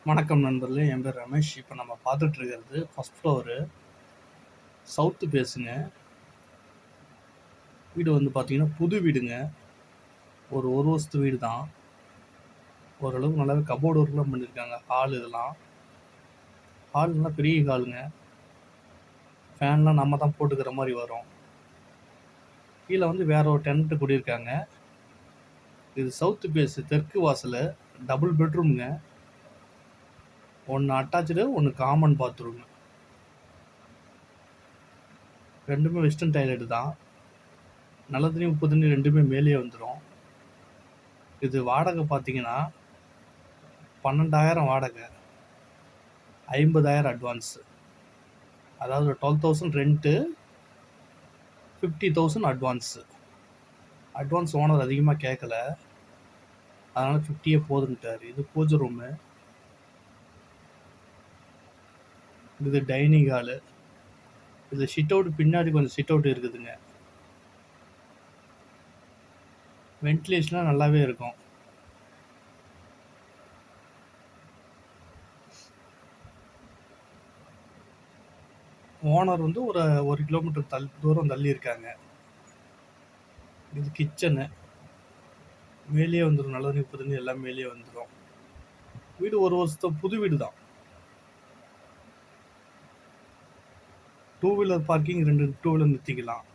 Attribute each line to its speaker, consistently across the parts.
Speaker 1: வணக்கம் நண்பர்களே! என் பேர் ரமேஷ். இப்போ நம்ம பார்த்துட்டு இருக்கிறது ஃபர்ஸ்ட் ஃப்ளோரு. சவுத்து பேஸுங்க. வீடு வந்து பார்த்தீங்கன்னா, புது வீடுங்க. ஒரு வருஷத்து வீடு தான். ஓரளவுக்கு நல்லாவே கபோர்டு ஒர்க்லாம் பண்ணியிருக்காங்க. ஹால் இதெல்லாம். ஹால் நல்லா பெரிய ஹாலுங்க. ஃபேன்லாம் நம்ம தான் போட்டுக்கிற மாரி வரும். கீழ வந்து வேற ஒரு டெனன்ட் குடியிருக்காங்க. இது சவுத்து பேஸு தெற்கு வாசலு. டபுள் பெட்ரூம்ங்க. 1 attached, 1 common bathroom. 2மே வெஸ்டர்ன் டாய்லெட் தான். நல்ல தண்ணி, உப்பு தண்ணி 2மே மேலேயே வந்துரும். இது வாடகை பார்த்தீங்கன்னா, 12,000 வாடகை. 50,000 அட்வான்ஸு. அதாவது 12,000 ரெண்ட்டு, 50,000 அட்வான்ஸு. அட்வான்ஸ் ஓனர் அதிகமாக கேட்கல. அதனால 50 போதுன்ட்டாரு. இது பூஜை ரூமு. இது டைனிங் ஹாலு. இது சிட் அவுட் பின்னாடி கொஞ்சம் சிட் அவுட் இருக்குதுங்க. வென்டிலேஷன்லாம் நல்லாவே இருக்கும். ஓனர் வந்து ஒரு 1 கிலோமீட்டர் தூரம் தள்ளி இருக்காங்க. இது கிச்சனு. மேலேயே வந்துடும். நல்ல தண்ணி, உப்பு தண்ணி எல்லாம் மேலேயே வந்துடும். வீடு ஒரு வருஷத்து புது வீடு தான். 2 வீலர் பார்க்கிங் 2 2 வீலர் நிறுத்திக்கலாம்.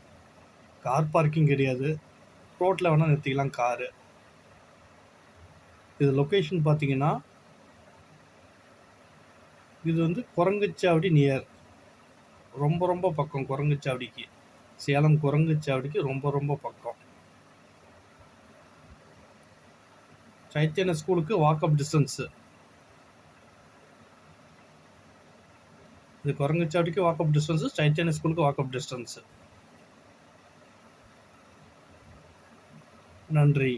Speaker 1: கார் பார்க்கிங் கிடையாது. ரோட்டில் வேணால் நிறுத்திக்கலாம் காரு. இது லொக்கேஷன் பார்த்தீங்கன்னா, இது வந்து குரங்குச்சாவடி நியர். ரொம்ப பக்கம் குரங்குச்சாவடிக்கு. சேலம் குரங்குச்சாவடிக்கு ரொம்ப பக்கம். சைத்தன்ய ஸ்கூலுக்கு வாக்கப் டிஸ்டன்ஸு. இது குரங்குச்சாவடிக்கு வாக்கப் டிஸ்டன்ஸு, சைத்தன்ய ஸ்கூலுக்கு வாக்கப் டிஸ்டன்ஸு. நன்றி.